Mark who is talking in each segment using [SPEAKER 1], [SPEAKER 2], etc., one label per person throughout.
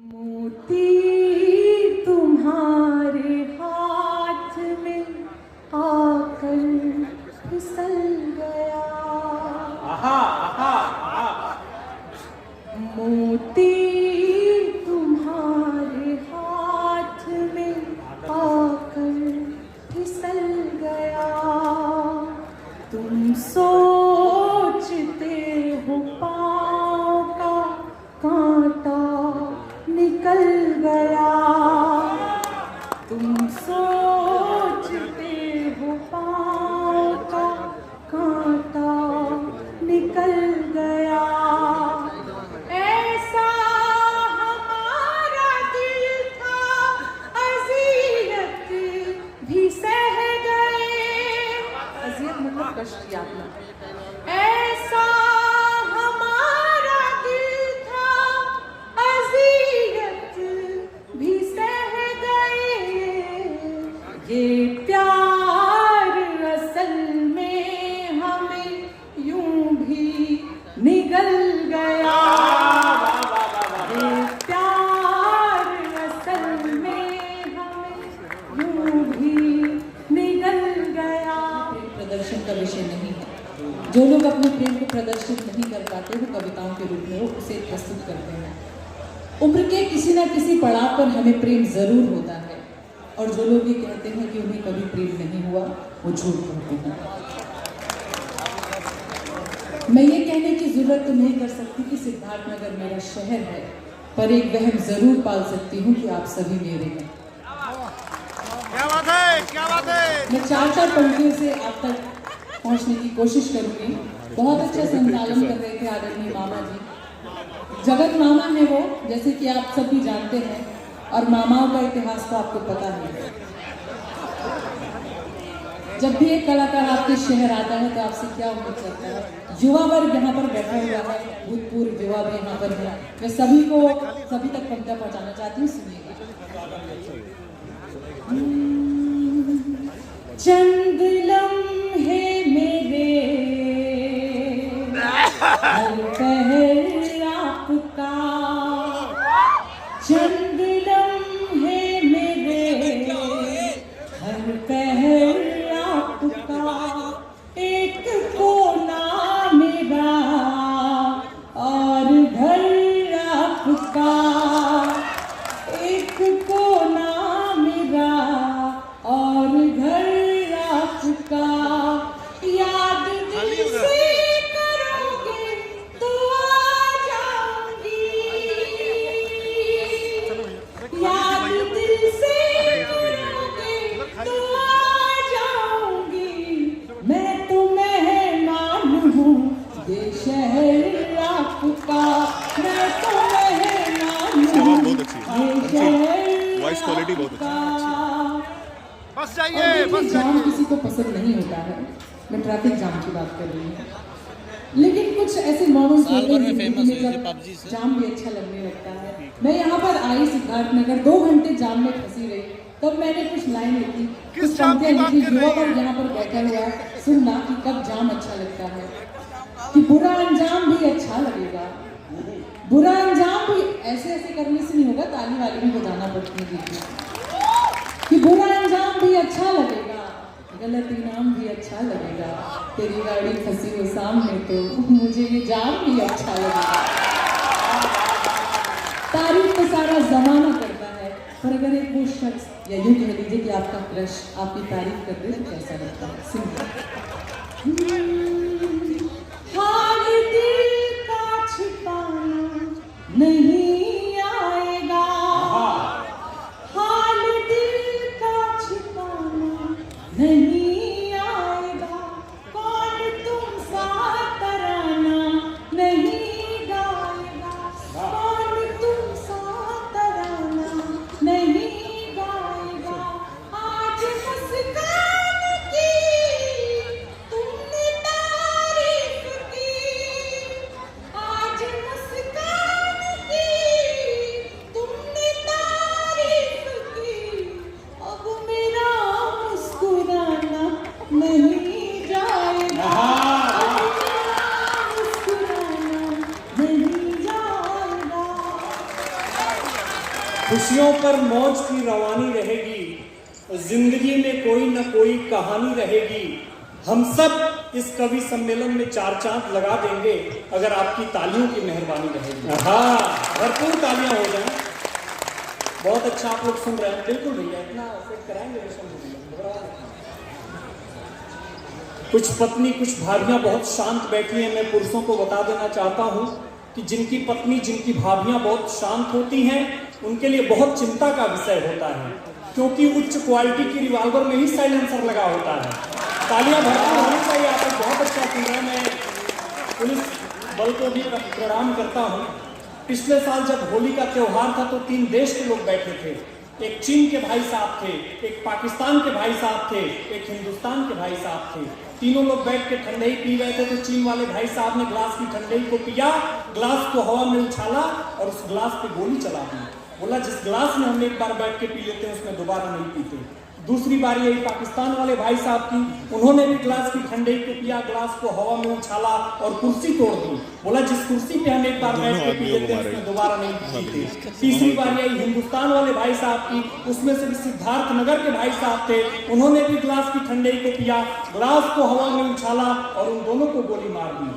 [SPEAKER 1] मोती तुम्हारे हाथ में आकर फिसल गया।
[SPEAKER 2] आहा आहा आहा।
[SPEAKER 1] मोती तुम्हारे हाथ में आकर फिसल गया। तुम सोचते हो पाँव का कांटा निकल गया। तुम सोचते हो पाँव का कांटा निकल गया। ऐसा हमारा दिल था, अज़ियत भी सह गए। अज़ियत मतलब कष्ट की आपने। ऐसा हमारा दिल था, अज़ियत भी सह गए। ये प्यार असल में हमें यूं भी निगल गया। ये प्यार असल में हमें यूं भी निगल गया।
[SPEAKER 3] प्रदर्शन का विषय नहीं है। जो लोग अपने प्रेम को प्रदर्शित नहीं कर पाते वो कविताओं के रूप में वो उसे प्रस्तुत करते हैं। उम्र के किसी न किसी पड़ाव पर हमें प्रेम जरूर होता है, और जो लोग ये कहते हैं कि उन्हें कभी प्रेम नहीं हुआ वो झूठ कहते हैं। मैं ये कहने की जरूरत तो नहीं कर सकती कि सिद्धार्थनगर मेरा शहर है, पर एक वहम जरूर पाल सकती हूँ कि आप सभी मेरे हैं।
[SPEAKER 2] क्या बात है, क्या बात है।
[SPEAKER 3] मैं चार पंक्तियों से आप तक पहुंचने की कोशिश करूंगी। बहुत अच्छा संचालन कर रहे थे आदरणीय मामा जी। जगत मामा है वो, जैसे कि आप सब भी जानते हैं, और मामाओं का इतिहास तो आपको पता है। जब भी एक कलाकार आपके शहर आता है तो आपसे क्या उम्मीद करता है? युवा वर्ग यहाँ पर बैठा हुआ है, भूतपूर्व युवा भी यहाँ पर है। मैं सभी तक पंक्तियां पहुंचाना चाहती हूँ, सुनिएगा।
[SPEAKER 1] चंद लम्हे मेरे हर पहर आपका। चंद लम्हे मेरे हर पहर आपका। एक कोना मेरा और घर आपका। एक कोना मेरा और घर आपका। याद दिल से करोगे तो आ जाऊंगी। याद दिल से करोगे तो आ जाऊंगी। मैं तो मेहमान हूँ ये शहर आपका। मैं तो मेहमान हूँ ये शहर
[SPEAKER 2] वॉइस क्वालिटी बहुत अच्छी। बस जाइए, बस
[SPEAKER 3] जाम
[SPEAKER 2] जाइए।
[SPEAKER 3] किसी को पसंद नहीं होता है। मैं ट्रैफिक जाम की बात कर रही हूँ, लेकिन कुछ ऐसे मोमेंट्स होते हैं जिंदगी में जब जाम भी अच्छा लगने लगता है। मैं यहाँ पर आई सिद्धार्थनगर, 2 घंटे जाम में फंसी रही, तब मैंने कुछ लाइन लिखी, कुछ पंक्तियां लिखी। युवा पर यहाँ पर बैठा हुआ है, सुनना कि कब जाम अच्छा लगता है, कि बुरा अंजाम भी अच्छा लगेगा। बुरा अंजाम भी ऐसे ऐसे करने से नहीं होगा, ताली वाली भी बजाना पड़ती है कि बुरा अंजाम भी अच्छा लगेगा, गलत इनाम भी अच्छा लगेगा। तेरी गाड़ी फंसी हो सामने तो मुझे ये जाम भी अच्छा लगेगा। तारीफ तो सारा जमाना करता है, पर अगर एक वो शख्स या यूं कह लीजिए कि आपका क्रश आपकी तारीफ कर दे तो कैसा लगता है? सुनिए।
[SPEAKER 1] हाल दिल का छिपाना नहीं आएगा। हाल दिल का छिपाना नहीं आएगा। कौन तुम सा तराना नहीं गाएगा। कौन तुम सा तराना नहीं गाएगा। आज मुस्कान की तुमने तारीफ की। आज मुस्कान की
[SPEAKER 4] खुशियों पर मौज की रवानी रहेगी, जिंदगी में कोई न कोई कहानी रहेगी। हम सब इस कवि सम्मेलन में 4 चांद लगा देंगे अगर आपकी तालियों की मेहरबानी रहेगी। हाँ, भरपूर तालियां हो जाएं। बहुत अच्छा आप लोग सुन रहे हैं। बिल्कुल भैया, इतना सेट कराएंगे। कुछ पत्नी कुछ भाभियां बहुत शांत बैठी हैं। मैं पुरुषों को बता देना चाहता हूं कि जिनकी पत्नी जिनकी भाभियां बहुत शांत होती हैं उनके लिए बहुत चिंता का विषय होता है, क्योंकि उच्च क्वालिटी की रिवॉल्वर में ही साइलेंसर लगा होता है। तालियां भरपूर होनी चाहिए। आप लोग बहुत अच्छा सुन रहे हैं। मैं पुलिस बल को भी प्रणाम करता हूं। पिछले साल जब होली का त्योहार था तो 3 देश के लोग बैठे थे। एक चीन के भाई साहब थे, एक पाकिस्तान के भाई साहब थे, एक हिंदुस्तान के भाई साहब थे। तीनों लोग बैठ के ठंडाई पी रहे थे तो चीन वाले भाई साहब ने ग्लास की ठंडाई को पिया, ग्लास को हवा में उछाला और उस ग्लास पे गोली चला दी। बोला जिस ग्लास में हम एक बार बैठ के पी लेते हैं उसमें दोबारा नहीं पीते। दूसरी बार यही पाकिस्तान वाले भाई साहब की, उन्होंने भी ग्लास की ठंडाई को पिया, ग्लास को हवा में उछाला और कुर्सी तोड़ दी। बोला जिस कुर्सी पे हम एक बार बैठ के पी लेते हैं उसमें दोबारा नहीं पीते। तीसरी बार यही हिंदुस्तान वाले भाई साहब की, उसमें से भी सिद्धार्थ नगर के भाई साहब थे, उन्होंने भी ग्लास की ठंडाई को पिया, ग्लास को हवा में उछाला और उन दोनों को गोली मार दी।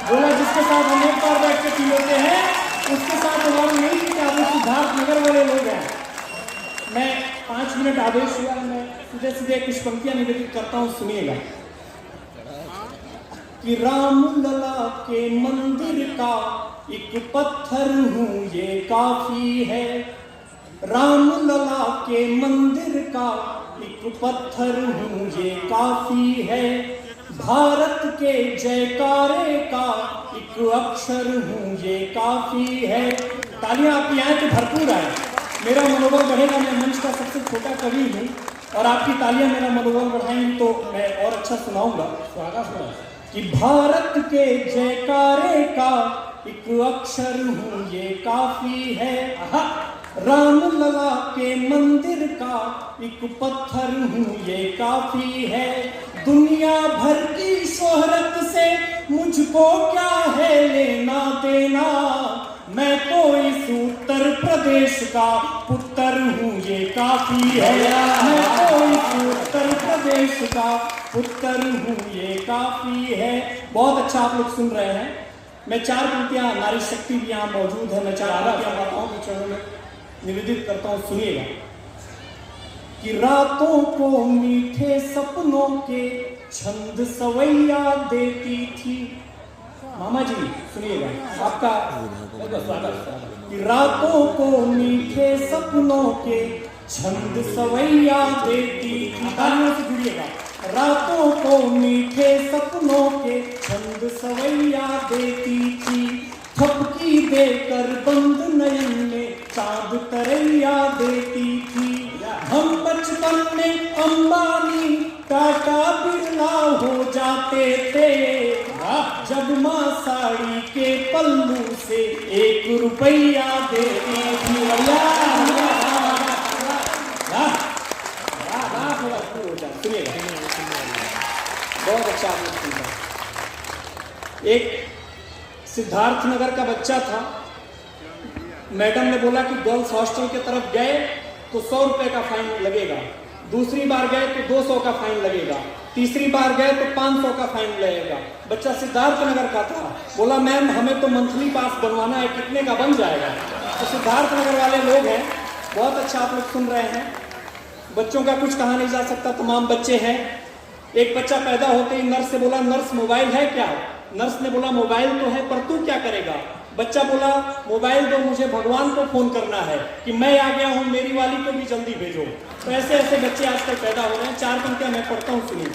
[SPEAKER 4] बोला जिसके साथ हम एक बार बैठ के पी लेते हैं उसके साथ हमारी नहीं पीते। आप सिद्धार्थ नगर वाले लोग हैं। मैं 5 मिनट आदेश हुआ, मैं सीधे सीधे कुछ पंक्तियां निवेदित करता हूं, सुनिएगा। कि राम लला के मंदिर का एक पत्थर हूं ये काफी है। राम लला के मंदिर का एक पत्थर हूं ये काफी है। भारत के जयकारे का एक अक्षर हूं ये काफी है। तालियां आपकी आए तो भरपूर आए, मेरा मनोबल बढ़ेगा। मैं मंच का सबसे छोटा कवि हूँ और आपकी तालियां मेरा मनोबल बढ़ाएंगी तो मैं और अच्छा सुनाऊंगा। कि भारत के जयकारे का एक अक्षर हूँ ये काफी है। राम लला के मंदिर का एक पत्थर हूँ ये काफी है। दुनिया भर की शोहरत से मुझको क्या है लेना देना, मैं तो इस उत्तर प्रदेश का पुत्र हूँ ये काफी है। मैं तो इस उत्तर प्रदेश का पुत्र हूँ ये काफी है। बहुत अच्छा आप लोग सुन रहे हैं। मैं 4 पंक्तियां, नारी शक्ति भी यहाँ मौजूद है, मैं 4 पंक्तियां माताओं के चरणों में निवेदित करता हूँ, सुनिएगा। कि रातों को मीठे सपनों के छंद सवैया देती थी। मामा जी सुनिएगा, आपका कि रातों को मीठे सपनों के छंद सवैया देती थी। गानों से जुड़िएगा। रातों को मीठे सपनों के छंद सवैया देती थी। थपकी देकर बंद नयन में चांद तरैया देती थी। हम बचपन में अंबानी टाटा बिरला हो जाते थे, जब माँ साड़ी के पल्लू से 1 रुपया देती थी। बहुत अच्छा आप लोग सुनते हैं। एक सिद्धार्थ नगर का बच्चा था। मैडम ने बोला कि गर्ल्स हॉस्टल के तरफ गए तो 100 रुपए का फाइन लगेगा, दूसरी बार गए तो 200 का फाइन लगेगा, तीसरी बार गए तो 500 का फाइन लगेगा। बच्चा सिद्धार्थ नगर का था। बोला मैम हमें तो मंथली पास बनवाना है, कितने का बन जाएगा? तो सिद्धार्थ नगर वाले लोग हैं। बहुत अच्छा आप लोग सुन रहे हैं। बच्चों का कुछ कहा नहीं जा सकता, तमाम बच्चे हैं। एक बच्चा पैदा होते ही नर्स से बोला नर्स मोबाइल है क्या? नर्स ने बोला मोबाइल तो है, पर तू क्या करेगा? बच्चा बोला मोबाइल दो, मुझे भगवान को फोन करना है कि मैं आ गया हूं, मेरी वाली को भी जल्दी भेजो। तो ऐसे ऐसे बच्चे आजकल पैदा हो रहे हैं। 4 पंक्तियां मैं पढ़ता हूं, सुनिए।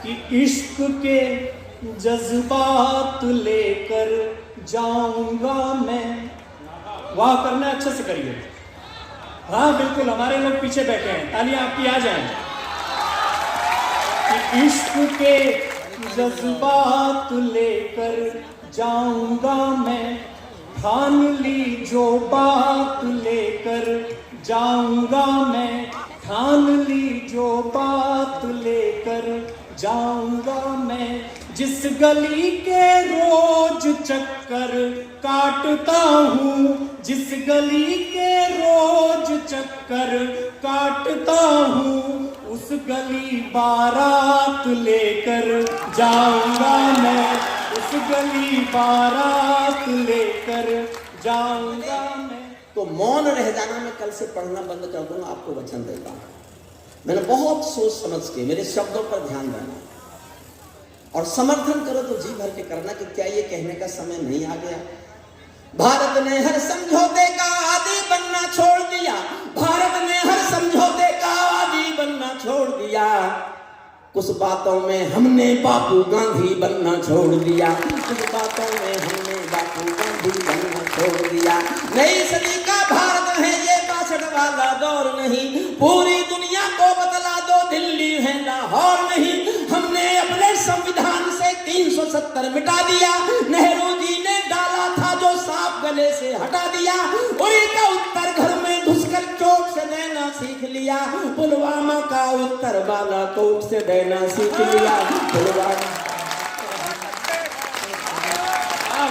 [SPEAKER 4] कि इश्क के जज्बात लेकर जाऊंगा मैं। वाह करना अच्छे से करिए। हाँ बिल्कुल, हमारे लोग पीछे बैठे हैं, तालियां आपकी आ जाएं। कि इश्क के जज्बात लेकर जाऊंगा मैं, ठान ली जो बात लेकर जाऊंगा मैं, ठान ली जो बात लेकर जाऊंगा मैं। जिस गली के रोज चक्कर काटता हूँ, जिस गली के रोज चक्कर काटता हूँ, उस गली बारात लेकर जाऊंगा मैं, उस गली बारात लेकर जाऊंगा मैं।
[SPEAKER 5] तो मौन रह जाना मैं कल से पढ़ना बंद कर दूंगा, आपको वचन देता हूं। मैंने बहुत सोच समझ के मेरे शब्दों पर ध्यान देना और समर्थन करो तो जी भर के करना कि क्या ये कहने का समय नहीं आ गया। भारत ने हर समझौते का आदी बनना छोड़ दिया, भारत ने हर समझौते का आदी बनना छोड़ दिया। कुछ बातों में हमने बापू गांधी बनना छोड़ दिया, कुछ बातों में हमने बापू गांधी बनना छोड़ दिया। नई सदी का भारत है ये 62 वाला दौर नहीं, पूरी दुनिया को बतला दो दिल्ली है लाहौर नहीं। हमने अपने संविधान से 370 मिटा दिया, नेहरू जी ने डाला था जो सांप गले से हटा दिया। उरी का उत्तर घर में घुसकर चोट से देना सीख लिया, पुलवामा का उत्तर बालाकोट से देना सीख लिया। पुलवामा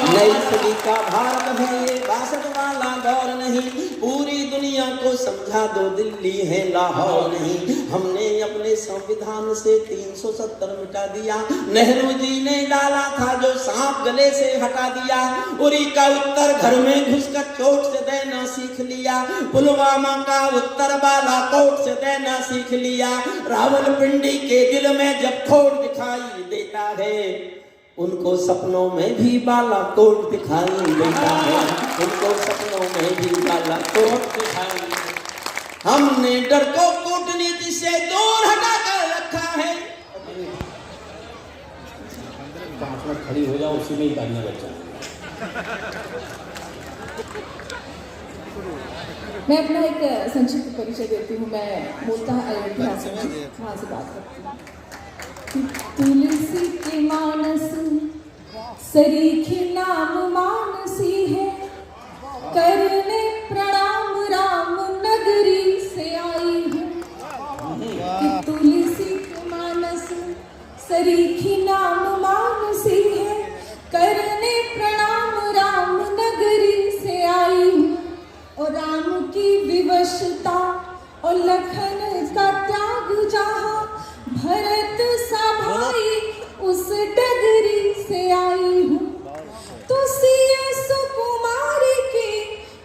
[SPEAKER 5] नई सदी का भारत है ये 62 वाला दौर नहीं, पूरी दुनिया को समझा दो दिल्ली है लाहौर नहीं। हमने अपने संविधान से 370 मिटा दिया, नेहरू जी ने डाला था जो सांप गले से हटा दिया। उरी का उत्तर घर में घुसकर चोट से देना सीख लिया, पुलवामा का उत्तर बालाकोट से देना सीख लिया। रावलपिंडी के दिल में जब खोट दिखाई देता है, उनको सपनों में भी बालाकोट दिखाई देता है, उनको सपनों में भी बालाकोट दिखाई। हमने डर को कूटनीति से दूर हटा कर रखा है। 5 मिनट खड़ी हो जाओ, उसी में ही गाना बचा।
[SPEAKER 3] मैं अपना एक संक्षिप्त परिचय देती हूँ। मैं मूलतः अयोध्या से, वहाँ से बात करती हूँ। तुलसी के मानस सरीखी नाम मानसी है, करने प्रणाम राम नगरी से आई हूँ। तुलसी के मानस सरीखी नाम मानसी है, करने प्रणाम राम नगरी से आई हूँ। और राम की विवशता और लखन का त्याग जहाँ, भरत सा भाई उस डगरी से आई हूँ। तो सिया सुकुमारी की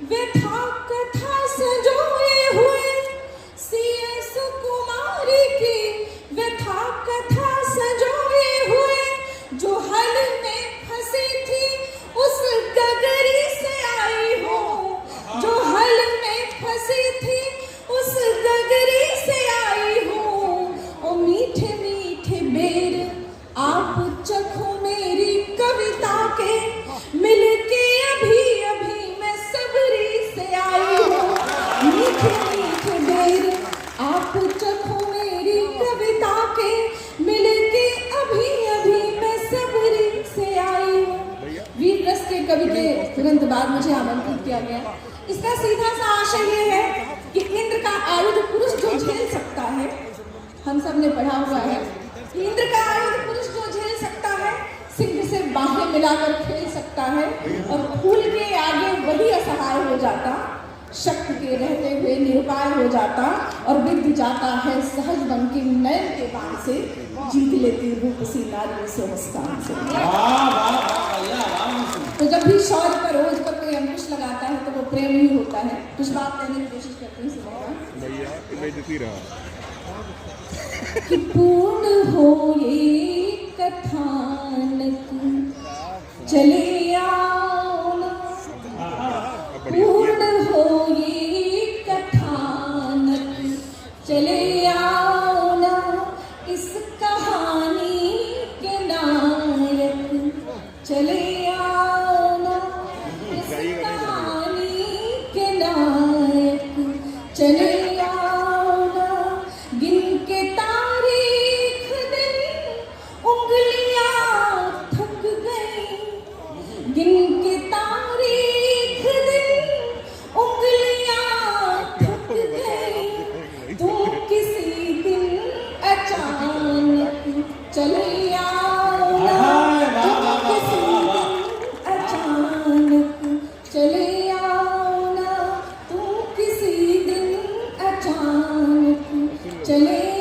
[SPEAKER 3] व्यथा कथा सजोए हुए, सिया सुकुमारी की व्यथा कथा सजोए हुए, जो हल में फंसी थी उस डगरी से आई हूँ, जो हल में फंसी थी उस डगरी से आई हूँ। ओ मीठे मीठे बेर आप चखो मेरी कविता के, मिलके अभी अभी मैं सबरी से आई हूँ। मीठे मीठे बेर आप चखो मेरी कविता के, मिलके अभी अभी मैं सबरी से आई हूँ। वीर रस के कवि के तुरंत बाद मुझे आमंत्रित किया गया। इसका सीधा सा आशय ये है कि इंद्र का आयुध पुरुष जो झेल सकता है, हम सब ने पढ़ा हुआ है, इंद्र का आयुध पुरुष जो झेल सकता है, सिंह से बाहें मिलाकर खेल सकता है, और फूल के आगे वही असहाय हो जाता, शक्ति के रहते हुए निरुपाय हो जाता, और विद्ध जाता है सहज बन के नयन के बाण से, जीत लेती रूप सी नारी से मुस्कान से। तो जब भी शौर्य पर ओज पर कोई अंकुश लगाता है तो वो प्रेम ही होता है। कुछ बात कहने की कोशिश करती हूँ, सुनेगा कि पूर्ण हो ये कथानक चले आओ ना, पूर्ण हो ये कथानक चले आओ ना, इस कहानी के नायक चले आओ ना, इस कहानी के नायक चले आओ ना। गिन के तारीख दिन उंगलियां थक गई, चले